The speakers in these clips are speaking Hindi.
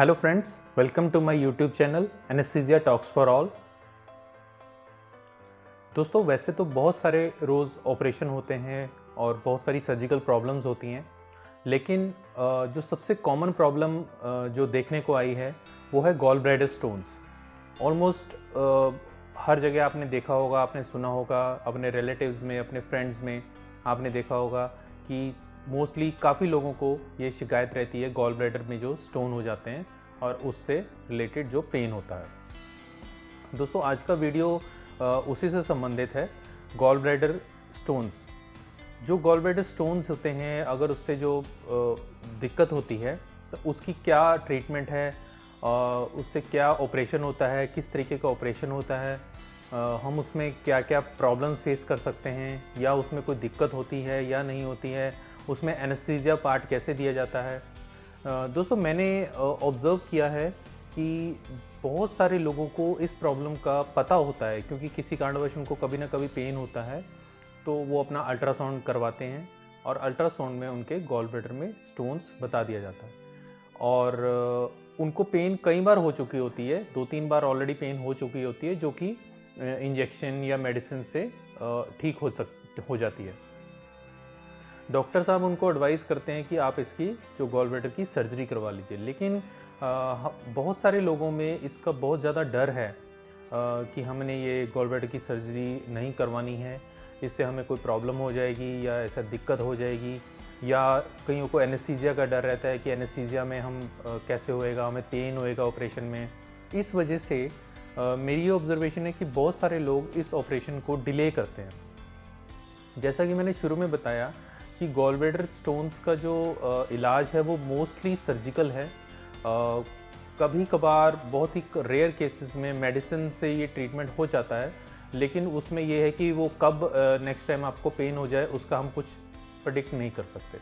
Hello friends, welcome to my YouTube channel anaesthesia talks for all. दोस्तों, वैसे तो बहुत सारे रोज़ ऑपरेशन होते हैं और बहुत सारी सर्जिकल प्रॉब्लम्स होती हैं, लेकिन जो सबसे कॉमन प्रॉब्लम जो देखने को आई है वो है गॉल ब्लैडर स्टोन्स। ऑलमोस्ट हर जगह आपने देखा होगा, आपने सुना होगा, अपने रिलेटिव्स में, अपने फ्रेंड्स में आपने देखा होगा कि मोस्टली काफ़ी लोगों को ये शिकायत रहती है गॉल ब्लैडर में जो स्टोन हो जाते हैं और उससे रिलेटेड जो पेन होता है। दोस्तों, आज का वीडियो उसी से संबंधित है, गॉल ब्लैडर स्टोन्स। जो गॉल ब्लैडर स्टोन्स होते हैं, अगर उससे जो दिक्कत होती है तो उसकी क्या ट्रीटमेंट है, उससे क्या ऑपरेशन होता है, किस तरीके का ऑपरेशन होता है, हम उसमें क्या क्या प्रॉब्लम्स फेस कर सकते हैं, या उसमें कोई दिक्कत होती है या नहीं होती है, उसमें एनेस्थीसिया पार्ट कैसे दिया जाता है। दोस्तों, मैंने ऑब्ज़र्व किया है कि बहुत सारे लोगों को इस प्रॉब्लम का पता होता है, क्योंकि किसी कारणवश उनको कभी ना कभी पेन होता है तो वो अपना अल्ट्रासाउंड करवाते हैं और अल्ट्रासाउंड में उनके गॉल ब्लैडर में स्टोन्स बता दिया जाता है। और उनको पेन कई बार हो चुकी होती है, 2-3 बार ऑलरेडी पेन हो चुकी होती है, जो कि इंजेक्शन या मेडिसिन से ठीक हो जाती है। डॉक्टर साहब उनको एडवाइस करते हैं कि आप इसकी जो गॉल ब्लैडर की सर्जरी करवा लीजिए, लेकिन बहुत सारे लोगों में इसका बहुत ज़्यादा डर है कि हमने ये गॉल ब्लैडर की सर्जरी नहीं करवानी है, इससे हमें कोई प्रॉब्लम हो जाएगी या ऐसा दिक्कत हो जाएगी, या कईयों को एनेस्थीसिया का डर रहता है कि एनेस्थीसिया में हम कैसे होएगा, हमें पेन होएगा ऑपरेशन में। इस वजह से मेरी ये ऑब्जर्वेशन है कि बहुत सारे लोग इस ऑपरेशन को डिले करते हैं। जैसा कि मैंने शुरू में बताया कि गॉल ब्लैडर स्टोन्स का जो इलाज है वो मोस्टली सर्जिकल है। कभी कभार बहुत ही रेयर केसेस में मेडिसिन से ये ट्रीटमेंट हो जाता है, लेकिन उसमें ये है कि वो कब नेक्स्ट टाइम आपको पेन हो जाए उसका हम कुछ प्रेडिक्ट नहीं कर सकते।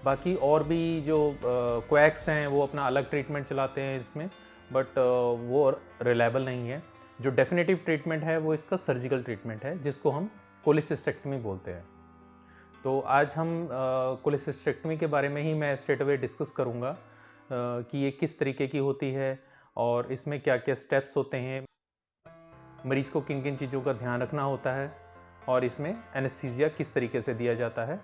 बाकी और भी जो क्वैक्स हैं वो अपना अलग ट्रीटमेंट चलाते हैं इसमें, बट वो रिलायबल नहीं है। जो डेफिनेटिव ट्रीटमेंट है वो इसका सर्जिकल ट्रीटमेंट है, जिसको हम कोलेसिस्टेक्टमी बोलते हैं। तो आज हम कोलेसिस्टेक्टमी के बारे में ही मैं स्ट्रेट अवे डिस्कस करूँगा कि ये किस तरीके की होती है और इसमें क्या क्या स्टेप्स होते हैं, मरीज़ को किन किन चीज़ों का ध्यान रखना होता है और इसमें एनेस्थीसिया किस तरीके से दिया जाता है।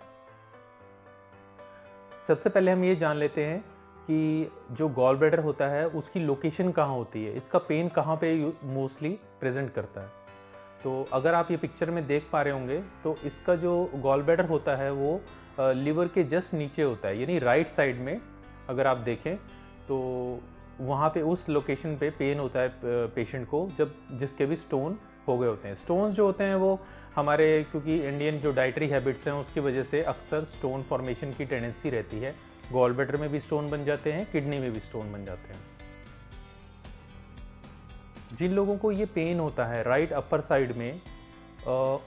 सबसे पहले हम ये जान लेते हैं कि जो गॉल ब्लैडर होता है उसकी लोकेशन कहाँ होती है, इसका पेन कहाँ पे मोस्टली प्रेजेंट करता है। तो अगर आप ये पिक्चर में देख पा रहे होंगे तो इसका जो गॉल ब्लैडर होता है वो लिवर के जस्ट नीचे होता है, यानी राइट साइड में अगर आप देखें तो वहाँ पे उस लोकेशन पे पेन होता है पेशेंट को, जब जिसके भी स्टोन हो गए होते हैं। स्टोन्स जो होते हैं वो हमारे, क्योंकि इंडियन जो डाइटरी हैबिट्स हैं उसकी वजह से अक्सर स्टोन फॉर्मेशन की टेंडेंसी रहती है। गॉल ब्लैडर में भी स्टोन बन जाते हैं, किडनी में भी स्टोन बन जाते हैं। जिन लोगों को ये पेन होता है राइट अपर साइड में,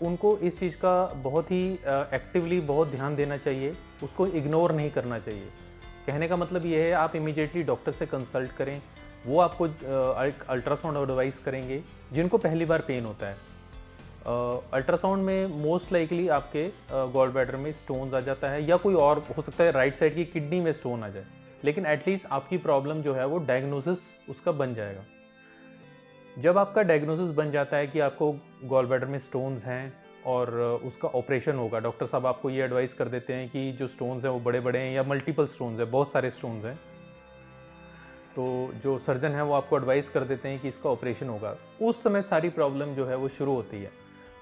उनको इस चीज़ का बहुत ही एक्टिवली बहुत ध्यान देना चाहिए, उसको इग्नोर नहीं करना चाहिए। कहने का मतलब ये है, आप इमीडिएटली डॉक्टर से कंसल्ट करें, वो आपको अल्ट्रासाउंड एडवाइस करेंगे जिनको पहली बार पेन होता है। अल्ट्रासाउंड में मोस्ट लाइकली आपके गॉल ब्लैडर में स्टोन्स आ जाता है, या कोई और हो सकता है राइट साइड की किडनी में स्टोन आ जाए, लेकिन एटलीस्ट आपकी प्रॉब्लम जो है वो डायग्नोसिस उसका बन जाएगा। जब आपका डायग्नोसिस बन जाता है कि आपको गॉल ब्लैडर में स्टोन्स हैं और उसका ऑपरेशन होगा, डॉक्टर साहब आपको ये एडवाइस कर देते हैं कि जो स्टोन्स हैं वो बड़े बड़े हैं या मल्टीपल स्टोन्स हैं, बहुत सारे स्टोन्स हैं, तो जो सर्जन है वो आपको एडवाइस कर देते हैं कि इसका ऑपरेशन होगा। उस समय सारी प्रॉब्लम जो है वो शुरू होती है,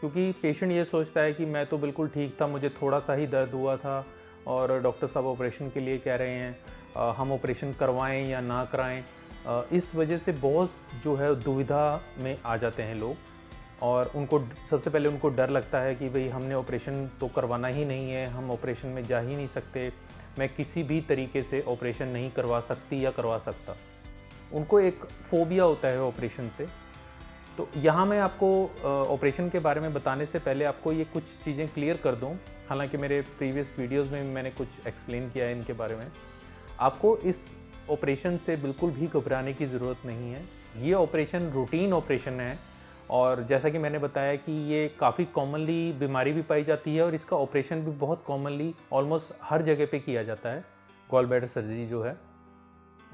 क्योंकि पेशेंट ये सोचता है कि मैं तो बिल्कुल ठीक था, मुझे थोड़ा सा ही दर्द हुआ था और डॉक्टर साहब ऑपरेशन के लिए कह रहे हैं, हम ऑपरेशन करवाएं या ना कराएं। इस वजह से बहुत जो है दुविधा में आ जाते हैं लोग, और उनको सबसे पहले उनको डर लगता है कि भाई हमने ऑपरेशन तो करवाना ही नहीं है, हम ऑपरेशन में जा ही नहीं सकते, मैं किसी भी तरीके से ऑपरेशन नहीं करवा सकती या करवा सकता। उनको एक फोबिया होता है ऑपरेशन से। तो यहाँ मैं आपको ऑपरेशन के बारे में बताने से पहले आपको ये कुछ चीज़ें क्लियर कर दूँ, हालांकि मेरे प्रीवियस वीडियोज़ में मैंने कुछ एक्सप्लेन किया है इनके बारे में। आपको इस ऑपरेशन से बिल्कुल भी घबराने की ज़रूरत नहीं है। ये ऑपरेशन रूटीन ऑपरेशन है, और जैसा कि मैंने बताया कि ये काफ़ी कॉमनली बीमारी भी पाई जाती है और इसका ऑपरेशन भी बहुत कॉमनली ऑलमोस्ट हर जगह पे किया जाता है, गॉल ब्लैडर सर्जरी जो है।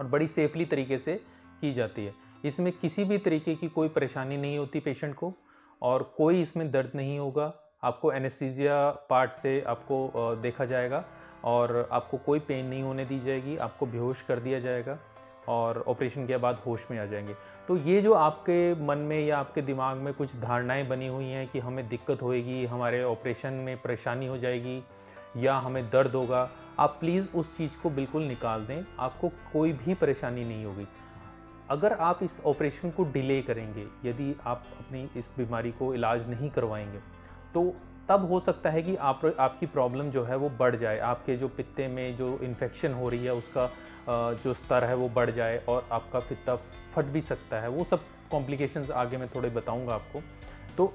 और बड़ी सेफली तरीके से की जाती है। इसमें किसी भी तरीके की कोई परेशानी नहीं होती पेशेंट को और कोई इसमें दर्द नहीं होगा। आपको एनेस्थीसिया पार्ट से आपको देखा जाएगा और आपको कोई पेन नहीं होने दी जाएगी, आपको बेहोश कर दिया जाएगा और ऑपरेशन के बाद होश में आ जाएंगे। तो ये जो आपके मन में या आपके दिमाग में कुछ धारणाएं बनी हुई हैं कि हमें दिक्कत होएगी, हमारे ऑपरेशन में परेशानी हो जाएगी या हमें दर्द होगा, आप प्लीज़ उस चीज़ को बिल्कुल निकाल दें। आपको कोई भी परेशानी नहीं होगी। अगर आप इस ऑपरेशन को डिले करेंगे, यदि आप अपनी इस बीमारी को इलाज नहीं करवाएंगे, तो तब हो सकता है कि आपकी प्रॉब्लम जो है वो बढ़ जाए। आपके जो पित्ते में जो इन्फेक्शन हो रही है उसका जो स्तर है वो बढ़ जाए और आपका पित्ता फट भी सकता है। वो सब कॉम्प्लिकेशंस आगे मैं थोड़े बताऊंगा आपको। तो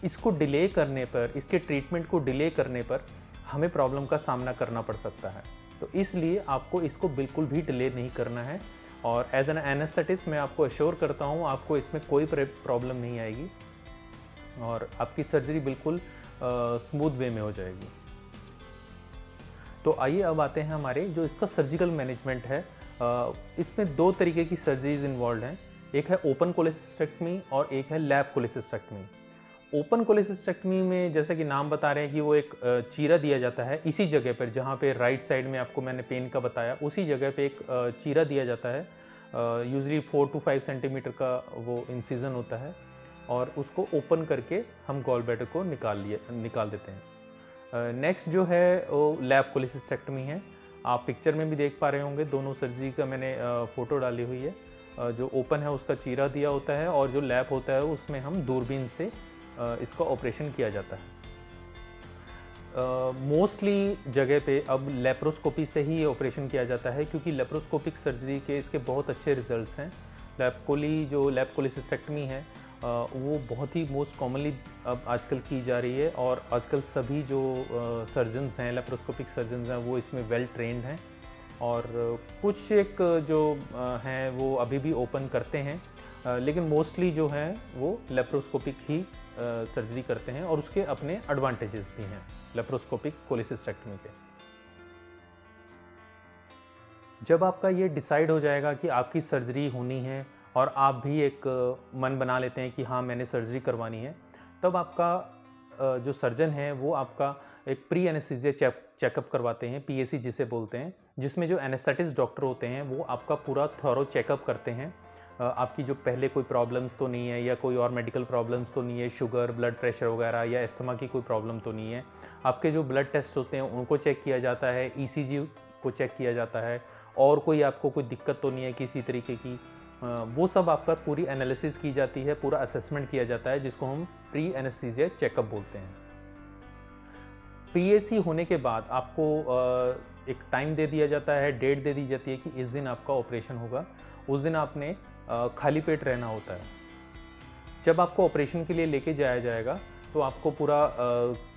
इसको डिले करने पर, इसके ट्रीटमेंट को डिले करने पर हमें प्रॉब्लम का सामना करना पड़ सकता है। तो इसलिए आपको इसको बिल्कुल भी डिले नहीं करना है और एज एन एनेस्थेटिस्ट मैं आपको अश्योर करता हूँ आपको इसमें कोई प्रॉब्लम नहीं आएगी और आपकी सर्जरी बिल्कुल स्मूथ वे में हो जाएगी। तो आइए अब आते हैं हमारे जो इसका सर्जिकल मैनेजमेंट है। इसमें दो तरीके की सर्जरीज इन्वॉल्व हैं। एक है ओपन कोलेसिस्टेक्टमी और एक है लैब कोलेसिस्टेक्टमी। ओपन कोलेसिस्टेक्टमी में जैसा कि नाम बता रहे हैं कि वो एक चीरा दिया जाता है इसी जगह पर जहाँ पे राइट साइड में आपको मैंने पेन का बताया, उसी जगह पे एक चीरा दिया जाता है। यूजली 4 to 5 सेंटीमीटर का वो इंसिजन होता है और उसको ओपन करके हम गॉल ब्लैडर को निकाल देते हैं। नेक्स्ट जो है वो लैब कोलेसिस्टेक्टमी है। आप पिक्चर में भी देख पा रहे होंगे, दोनों सर्जरी का मैंने फ़ोटो डाली हुई है। जो ओपन है उसका चीरा दिया होता है और जो लैब होता है उसमें हम दूरबीन से इसका ऑपरेशन किया जाता है। मोस्टली जगह पे अब लेप्रोस्कोपी से ही ऑपरेशन किया जाता है क्योंकि लेप्रोस्कोपिक सर्जरी के इसके बहुत अच्छे रिजल्ट्स हैं। लैब कोलेसिस्टेक्टमी है वो बहुत ही मोस्ट कॉमनली अब आजकल की जा रही है और आजकल सभी जो सर्जन्स हैं, लेप्रोस्कोपिक सर्जन्स हैं, वो इसमें वेल ट्रेंड हैं और कुछ एक जो हैं वो अभी भी ओपन करते हैं, लेकिन मोस्टली जो हैं वो लेप्रोस्कोपिक ही सर्जरी करते हैं और उसके अपने एडवांटेजेस भी हैं लेप्रोस्कोपिक कोलेसिस्टेक्टमी के। जब आपका ये डिसाइड हो जाएगा कि आपकी सर्जरी होनी है और आप भी एक मन बना लेते हैं कि हाँ मैंने सर्जरी करवानी है, तब आपका जो सर्जन है वो आपका एक प्री एनेस्थीसिया चेकअप करवाते हैं, पीएसी जिसे बोलते हैं, जिसमें जो एनेस्थेटिस्ट डॉक्टर होते हैं वो आपका पूरा थॉरो चेकअप करते हैं। आपकी जो पहले कोई प्रॉब्लम्स तो नहीं है या कोई और मेडिकल प्रॉब्लम्स तो नहीं है, शुगर, ब्लड प्रेशर वगैरह या अस्थमा की कोई प्रॉब्लम तो नहीं है। आपके जो ब्लड टेस्ट होते हैं उनको चेक किया जाता है, ईसीजी को चेक किया जाता है और कोई आपको कोई दिक्कत तो नहीं है किसी तरीके की, वो सब आपका पूरी एनालिसिस की जाती है, पूरा असेसमेंट किया जाता है, जिसको हम प्री एनेस्थीसिया चेकअप बोलते हैं। पीएसी होने के बाद आपको एक टाइम दे दिया जाता है, डेट दे दी जाती है कि इस दिन आपका ऑपरेशन होगा। उस दिन आपने खाली पेट रहना होता है। जब आपको ऑपरेशन के लिए लेके जाया जाएगा तो आपको पूरा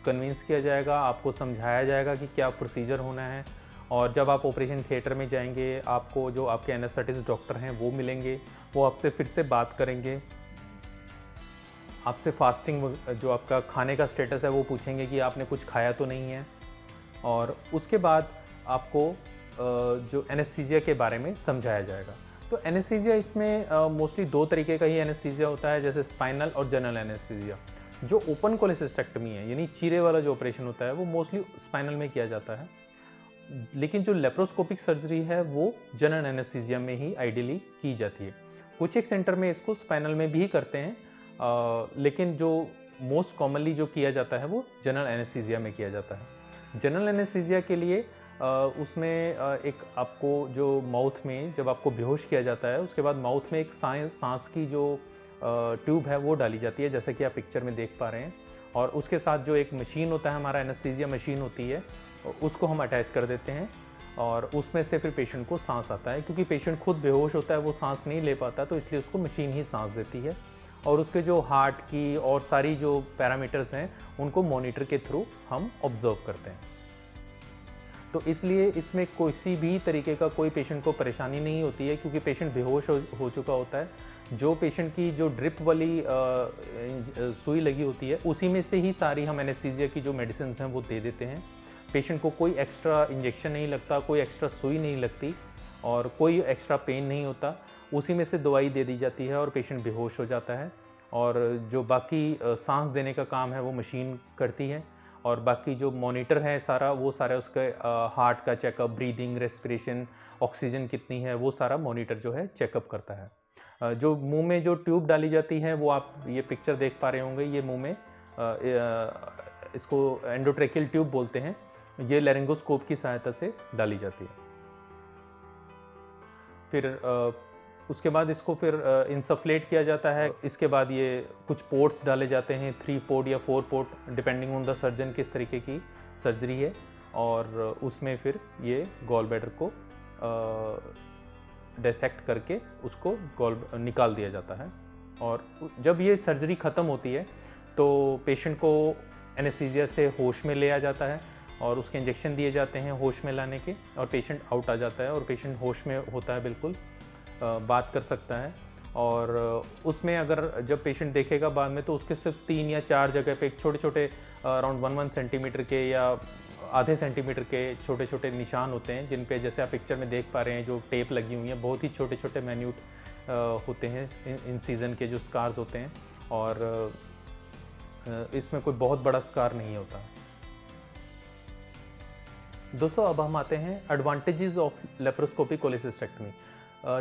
कन्विंस किया जाएगा, आपको समझाया जाएगा कि क्या प्रोसीजर होना है और जब आप ऑपरेशन थिएटर में जाएंगे आपको जो आपके एनेस्थेटिस्ट डॉक्टर हैं वो मिलेंगे, वो आपसे फिर से बात करेंगे, आपसे फास्टिंग जो आपका खाने का स्टेटस है वो पूछेंगे कि आपने कुछ खाया तो नहीं है और उसके बाद आपको जो एनेस्थीसिया के बारे में समझाया जाएगा। तो एनेस्थीसिया इसमें मोस्टली दो तरीके का ही एनेस्थीसिया होता है, जैसे स्पाइनल और जनरल एनेस्थीसिया। जो ओपन कोलेसिस्टेक्टमी है यानी चीरे वाला जो ऑपरेशन होता है वो मोस्टली स्पाइनल में किया जाता है, लेकिन जो लेप्रोस्कोपिक सर्जरी है वो जनरल एनेस्थीसिया में ही आइडियली की जाती है। कुछ एक सेंटर में इसको स्पाइनल में भी करते हैं, लेकिन जो मोस्ट कॉमनली जो किया जाता है वो जनरल एनेस्थीसिया में किया जाता है। जनरल एनेस्थीसिया के लिए उसमें एक आपको जो माउथ में जब आपको बेहोश किया जाता है उसके बाद माउथ में एक सांस की जो ट्यूब है वो डाली जाती है, जैसा कि आप पिक्चर में देख पा रहे हैं, और उसके साथ जो एक मशीन होता है, हमारा एनेस्थीसिया मशीन होती है, उसको हम अटैच कर देते हैं और उसमें से फिर पेशेंट को सांस आता है। क्योंकि पेशेंट खुद बेहोश होता है, वो सांस नहीं ले पाता, तो इसलिए उसको मशीन ही सांस देती है और उसके जो हार्ट की और सारी जो पैरामीटर्स हैं उनको मॉनिटर के थ्रू हम ऑब्जर्व करते हैं। तो इसलिए इसमें किसी भी तरीके का कोई पेशेंट को परेशानी नहीं होती है, क्योंकि पेशेंट बेहोश हो चुका होता है। जो पेशेंट की जो ड्रिप वाली सुई लगी होती है उसी में से ही सारी हम एनेस्थीसिया की जो मेडिसिन हैं वो दे देते हैं। पेशेंट को कोई एक्स्ट्रा इंजेक्शन नहीं लगता, कोई एक्स्ट्रा सुई नहीं लगती और कोई एक्स्ट्रा पेन नहीं होता। उसी में से दवाई दे दी जाती है और पेशेंट बेहोश हो जाता है, और जो बाकी सांस देने का काम है वो मशीन करती है, और बाकी जो मॉनिटर है सारा वो सारा उसके हार्ट का चेकअप, ब्रीदिंग, रेस्पिरेशन, ऑक्सीजन कितनी है, वो सारा मॉनिटर जो है चेकअप करता है। जो मुंह में जो ट्यूब डाली जाती है वो आप ये पिक्चर देख पा रहे होंगे, ये मुंह में इसको एंडोट्रेकियल ट्यूब बोलते हैं, ये लैरिंगोस्कोप की सहायता से डाली जाती है। फिर उसके बाद इसको फिर इंसफ्लेट किया जाता है। इसके बाद ये कुछ पोर्ट्स डाले जाते हैं, 3 पोर्ट या 4 port depending on the surgeon किस तरीके की सर्जरी है, और उसमें फिर ये गॉल ब्लैडर को डिसेक्ट करके उसको निकाल दिया जाता है। और जब ये सर्जरी ख़त्म होती है तो पेशेंट को एनेस्थीसिया से होश में ले आ जाता है, और उसके इंजेक्शन दिए जाते हैं होश में लाने के, और पेशेंट आउट आ जाता है, और पेशेंट होश में होता है, बिल्कुल बात कर सकता है। और उसमें अगर जब पेशेंट देखेगा बाद में तो उसके सिर्फ 3 या 4 जगह पे छोटे छोटे अराउंड 1 सेंटीमीटर के या आधे सेंटीमीटर के छोटे छोटे निशान होते हैं, जिन पे जैसे आप पिक्चर में देख पा रहे हैं जो टेप लगी हुई है, बहुत ही छोटे छोटे मैन्यूट होते हैं इंसिजन के जो स्कार्स होते हैं, और इसमें कोई बहुत बड़ा स्कार नहीं होता। दोस्तों अब हम आते हैं एडवांटेजेस ऑफ लेप्रोस्कोपिक कोलेसिस्टेक्टमी।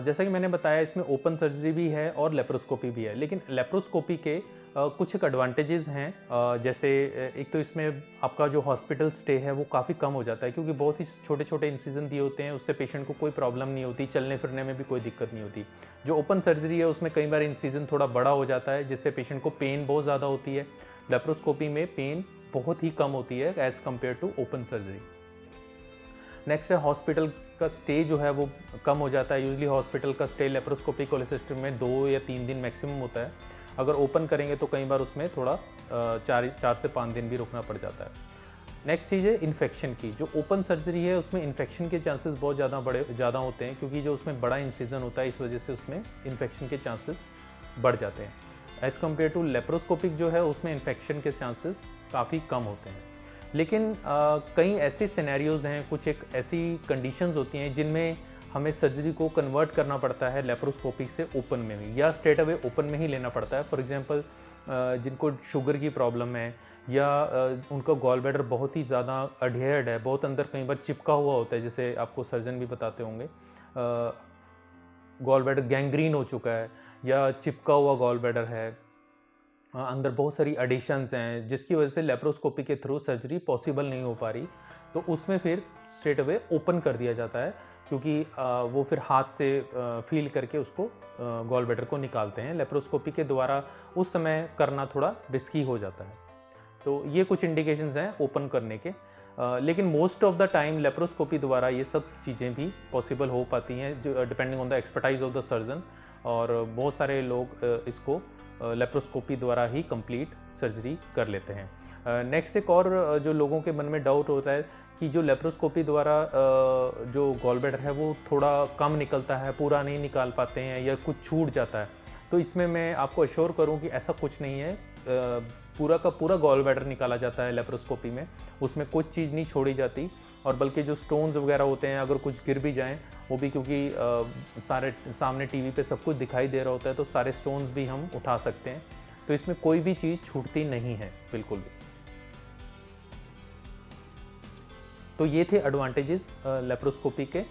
जैसा कि मैंने बताया इसमें ओपन सर्जरी भी है और लेप्रोस्कोपी भी है, लेकिन लेप्रोस्कोपी के कुछ एक एडवांटेजेस हैं। जैसे एक तो इसमें आपका जो हॉस्पिटल स्टे है वो काफ़ी कम हो जाता है, क्योंकि बहुत ही छोटे छोटे इंसिजन दिए होते हैं, उससे पेशेंट को कोई प्रॉब्लम नहीं होती, चलने फिरने में भी कोई दिक्कत नहीं होती। जो ओपन सर्जरी है उसमें कई बार इंसिजन थोड़ा बड़ा हो जाता है, जिससे पेशेंट को पेन बहुत ज़्यादा होती है। लेप्रोस्कोपी में पेन बहुत ही कम होती है as compare to open surgery. Next है हॉस्पिटल का स्टे जो है वो कम हो जाता है। यूजली हॉस्पिटल का स्टे लेप्रोस्कोपिक कोलेसिस्टेक्टमी में 2 या 3 दिन मैक्सिमम होता है। अगर ओपन करेंगे तो कई बार उसमें थोड़ा 4 से 5 दिन भी रुकना पड़ जाता है। नेक्स्ट चीज़ है इन्फेक्शन की। जो ओपन सर्जरी है उसमें इन्फेक्शन के चांसेस बहुत ज़्यादा होते हैं, क्योंकि जो उसमें बड़ा इंसिजन होता है, इस वजह से उसमें इन्फेक्शन के चांसेस बढ़ जाते हैं। एज़ कम्पेयर टू लेप्रोस्कोपिक जो है उसमें इन्फेक्शन के चांसेस काफ़ी कम होते हैं। लेकिन कई ऐसे सिनेरियोज़ हैं, कुछ एक ऐसी कंडीशंस होती हैं जिनमें हमें सर्जरी को कन्वर्ट करना पड़ता है लेप्रोस्कोपिक से ओपन में भी, या स्ट्रेट अवे ओपन में ही लेना पड़ता है। फॉर एग्जांपल जिनको शुगर की प्रॉब्लम है, या उनका गॉल ब्लैडर बहुत ही ज़्यादा अडहेयर्ड है, बहुत अंदर कई बार चिपका हुआ होता है, जैसे आपको सर्जन भी बताते होंगे, गॉल ब्लैडर गैंग्रीन हो चुका है या चिपका हुआ गॉल ब्लैडर है, अंदर बहुत सारी एडिशंस हैं, जिसकी वजह से लेप्रोस्कोपी के थ्रू सर्जरी पॉसिबल नहीं हो पा रही, तो उसमें फिर स्ट्रेट अवे ओपन कर दिया जाता है, क्योंकि वो फिर हाथ से फील करके उसको गॉल ब्लैडर को निकालते हैं। लेप्रोस्कोपी के द्वारा उस समय करना थोड़ा रिस्की हो जाता है। तो ये कुछ इंडिकेशंस हैं ओपन करने के, लेकिन most of the time laparoscopy द्वारा ये सब चीज़ें भी पॉसिबल हो पाती हैं, जो depending on the expertise of the surgeon, और बहुत सारे लोग इसको लेप्रोस्कोपी द्वारा ही कंप्लीट सर्जरी कर लेते हैं। नेक्स्ट एक और जो लोगों के मन में डाउट होता है कि जो लेप्रोस्कोपी द्वारा जो गॉल ब्लैडर है वो थोड़ा कम निकलता है, पूरा नहीं निकाल पाते हैं, या कुछ छूट जाता है। तो इसमें मैं आपको अश्योर करूं कि ऐसा कुछ नहीं है। पूरा का पूरा गॉल ब्लैडर निकाला जाता है लेप्रोस्कोपी में, उसमें कुछ चीज़ नहीं छोड़ी जाती, और बल्कि जो स्टोन्स वगैरह होते हैं अगर कुछ गिर भी जाएं, वो भी क्योंकि सारे सामने टीवी पे सब कुछ दिखाई दे रहा होता है, तो सारे स्टोन्स भी हम उठा सकते हैं। तो इसमें कोई भी चीज़ छूटती नहीं है बिल्कुल भी। तो ये थे एडवांटेजेस लेप्रोस्कोपी के।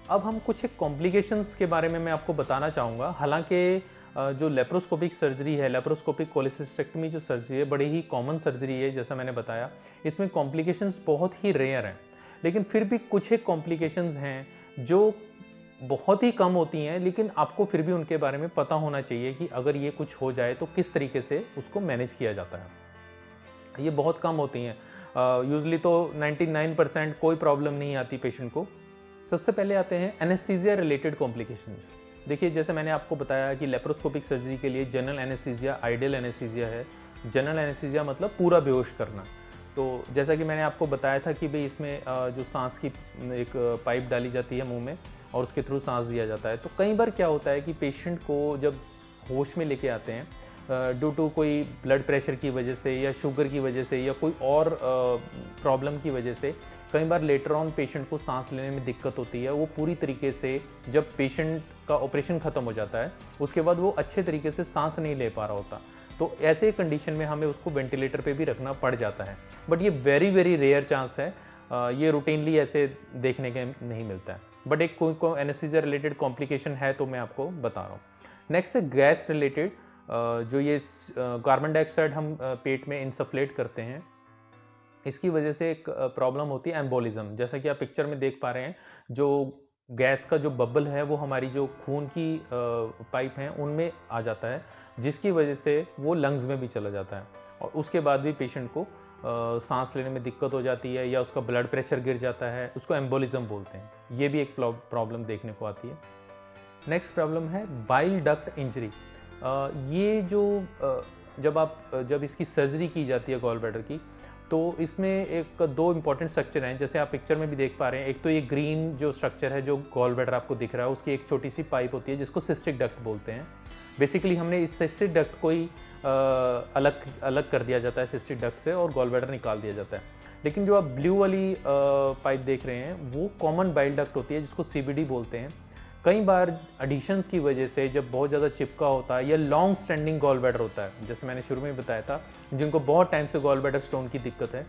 अब हम कुछ एक कॉम्प्लिकेशंस के बारे में मैं आपको बताना चाहूँगा। हालांकि जो लेप्रोस्कोपिक सर्जरी है, लेप्रोस्कोपिक कोलेसिस्टेक्टमी जो सर्जरी है, बड़ी ही कॉमन सर्जरी है, जैसा मैंने बताया। इसमें कॉम्प्लिकेशंस बहुत ही रेयर हैं, लेकिन फिर भी कुछ एक कॉम्प्लिकेशंस हैं जो बहुत ही कम होती हैं, लेकिन आपको फिर भी उनके बारे में पता होना चाहिए कि अगर ये कुछ हो जाए तो किस तरीके से उसको मैनेज किया जाता है। ये बहुत कम होती हैं, यूजली तो 99% कोई प्रॉब्लम नहीं आती पेशेंट को। सबसे पहले आते हैं एनेस्थीसिया रिलेटेड कॉम्प्लिकेशंस। देखिए, जैसे मैंने आपको बताया कि लेप्रोस्कोपिक सर्जरी के लिए जनरल एनेस्थीसिया आइडियल एनेस्थीसिया है। जनरल एनेस्थीसिया मतलब पूरा बेहोश करना। तो जैसा कि मैंने आपको बताया था कि भाई इसमें जो सांस की एक पाइप डाली जाती है मुंह में, और उसके थ्रू सांस दिया जाता है। तो कई बार क्या होता है कि पेशेंट को जब होश में लेके आते हैं ड्यू टू कोई ब्लड प्रेशर की वजह से या शुगर की वजह से या कोई और प्रॉब्लम की वजह से कई बार लेटर ऑन पेशेंट को सांस लेने में दिक्कत होती है। वो पूरी तरीके से जब पेशेंट का ऑपरेशन ख़त्म हो जाता है उसके बाद वो अच्छे तरीके से सांस नहीं ले पा रहा होता, तो ऐसे कंडीशन में हमें उसको वेंटिलेटर पे भी रखना पड़ जाता है। बट ये वेरी वेरी रेयर चांस है, ये रूटीनली ऐसे देखने के नहीं मिलता है। बट एक कोई एनेस्थीसिया रिलेटेड कॉम्प्लिकेशन है तो मैं आपको बता रहा हूँ। नेक्स्ट है गैस रिलेटेड, जो ये कार्बन डाइऑक्साइड हम पेट में इंसफलेट करते हैं, इसकी वजह से एक प्रॉब्लम होती है एम्बोलिज्म। जैसा कि आप पिक्चर में देख पा रहे हैं, जो गैस का जो बबल है वो हमारी जो खून की पाइप हैं उनमें आ जाता है, जिसकी वजह से वो लंग्स में भी चला जाता है और उसके बाद भी पेशेंट को सांस लेने में दिक्कत हो जाती है या उसका ब्लड प्रेशर गिर जाता है, उसको एम्बोलिज्म बोलते हैं। ये भी एक प्रॉब्लम देखने को आती है। नेक्स्ट प्रॉब्लम है बाइल डक्ट इंजरी। ये जो जब इसकी सर्जरी की जाती है गॉल ब्लैडर की, तो इसमें एक दो इंपॉर्टेंट स्ट्रक्चर हैं, जैसे आप पिक्चर में भी देख पा रहे हैं। एक तो ये ग्रीन जो स्ट्रक्चर है जो गॉल ब्लैडर आपको दिख रहा है, उसकी एक छोटी सी पाइप होती है जिसको सिस्टिक डक्ट बोलते हैं। बेसिकली हमने इस सिस्टिक डक्ट को ही अलग कर दिया जाता है सिस्टिक डक्ट से और गॉल ब्लैडर निकाल दिया जाता है। लेकिन जो आप ब्लू वाली पाइप देख रहे हैं वो कॉमन बाइल डक्ट होती है जिसको CBD बोलते हैं। कई बार एडिशंस की वजह से जब बहुत ज़्यादा चिपका होता है या लॉन्ग स्टैंडिंग गॉल ब्लैडर होता है, जैसे मैंने शुरू में बताया था, जिनको बहुत टाइम से गॉल ब्लैडर स्टोन की दिक्कत है,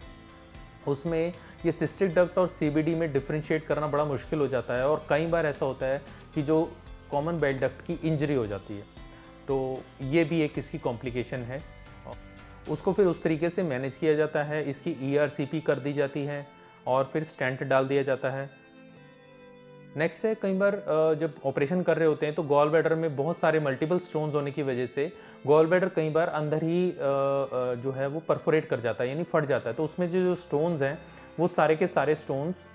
उसमें ये सिस्टिक डक्ट और CBD में डिफ्रेंशिएट करना बड़ा मुश्किल हो जाता है और कई बार ऐसा होता है कि जो कॉमन बाइल डक्ट की इंजरी हो जाती है। तो ये भी एक इसकी कॉम्प्लिकेशन है। उसको फिर उस तरीके से मैनेज किया जाता है, इसकी ERCP कर दी जाती है और फिर स्टेंट डाल दिया जाता है। नेक्स्ट है, कई बार जब ऑपरेशन कर रहे होते हैं तो गॉल ब्लैडर में बहुत सारे मल्टीपल स्टोन्स होने की वजह से गॉल ब्लैडर कई बार अंदर ही जो है वो परफोरेट कर जाता है, यानी फट जाता है। तो उसमें जो स्टोन्स हैं वो सारे के सारे स्टोन्स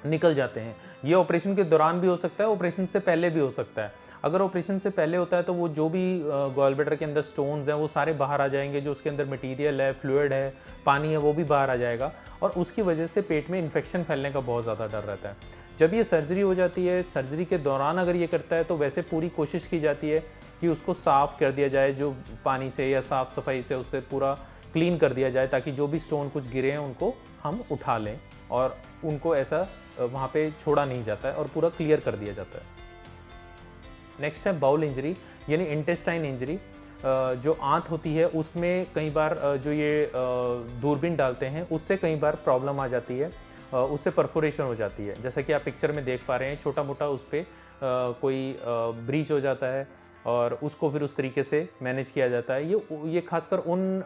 निकल जाते हैं। ये ऑपरेशन के दौरान भी हो सकता है, ऑपरेशन से पहले भी हो सकता है। अगर ऑपरेशन से पहले होता है तो वो जो भी गॉल ब्लैडर के अंदर स्टोन्स हैं वो सारे बाहर आ जाएंगे, जो उसके अंदर मटेरियल है, फ्लूइड है, पानी है, वो भी बाहर आ जाएगा और उसकी वजह से पेट में इन्फेक्शन फैलने का बहुत ज़्यादा डर रहता है। जब ये सर्जरी हो जाती है, सर्जरी के दौरान अगर ये करता है तो वैसे पूरी कोशिश की जाती है कि उसको साफ़ कर दिया जाए, जो पानी से या साफ़ सफाई से उससे पूरा क्लीन कर दिया जाए, ताकि जो भी स्टोन कुछ गिरे हैं उनको हम उठा लें और उनको ऐसा वहाँ पे छोड़ा नहीं जाता है और पूरा क्लियर कर दिया जाता है। नेक्स्ट है बाउल इंजरी, यानी इंटेस्टाइन इंजरी। जो आंत होती है उसमें कई बार जो ये दूरबीन डालते हैं उससे कई बार प्रॉब्लम आ जाती है, उससे परफोरेशन हो जाती है। जैसा कि आप पिक्चर में देख पा रहे हैं, छोटा मोटा उस पर कोई ब्रीच हो जाता है और उसको फिर उस तरीके से मैनेज किया जाता है। ये खासकर उन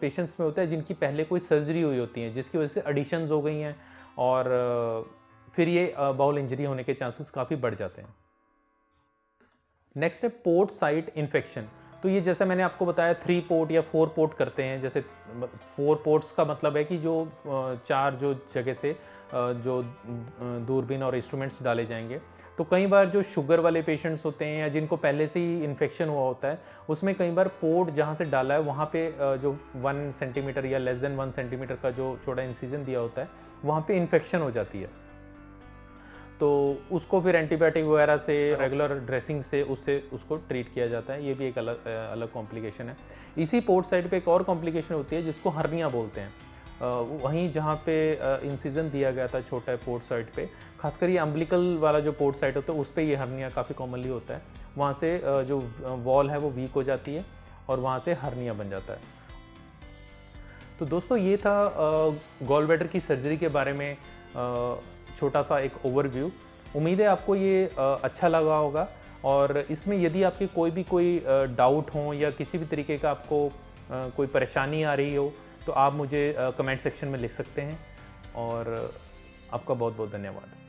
पेशेंट्स में होता है जिनकी पहले कोई सर्जरी हुई होती है, जिसकी वजह से एडिशंस हो गई हैं और फिर ये बाउल इंजरी होने के चांसेस काफ़ी बढ़ जाते हैं। नेक्स्ट है पोर्ट साइट इन्फेक्शन। तो ये जैसा मैंने आपको बताया 3 पोर्ट या 4 पोर्ट करते हैं। जैसे 4 पोर्ट्स का मतलब है कि जो 4 जो जगह से जो दूरबीन और इंस्ट्रूमेंट्स डाले जाएंगे। तो कई बार जो शुगर वाले पेशेंट्स होते हैं या जिनको पहले से ही इन्फेक्शन हुआ होता है, उसमें कई बार पोर्ट जहाँ से डाला है वहाँ पे जो 1 सेंटीमीटर या लेस देन 1 सेंटीमीटर का जो छोटा इंसिजन दिया होता है, वहाँ पे इन्फेक्शन हो जाती है। तो उसको फिर एंटीबायोटिक वगैरह से, रेगुलर ड्रेसिंग से उसको ट्रीट किया जाता है। ये भी एक अलग कॉम्प्लिकेशन है। इसी पोर्ट साइड पे एक और कॉम्प्लिकेशन होती है जिसको हर्निया बोलते हैं। वहीं जहाँ पे इंसिजन दिया गया था छोटा पोर्ट साइड पे, खासकर ये अम्बिलिकल वाला जो पोर्ट साइड होता है उस पर ये हर्निया काफ़ी कॉमनली होता है। वहाँ से जो वॉल है वो वीक हो जाती है और वहाँ से हर्निया बन जाता है। तो दोस्तों ये था गॉल ब्लैडर की सर्जरी के बारे में छोटा सा एक ओवरव्यू। उम्मीद है आपको ये अच्छा लगा होगा और इसमें यदि आपकी कोई डाउट हो या किसी भी तरीके का आपको कोई परेशानी आ रही हो तो आप मुझे कमेंट सेक्शन में लिख सकते हैं और आपका बहुत बहुत धन्यवाद।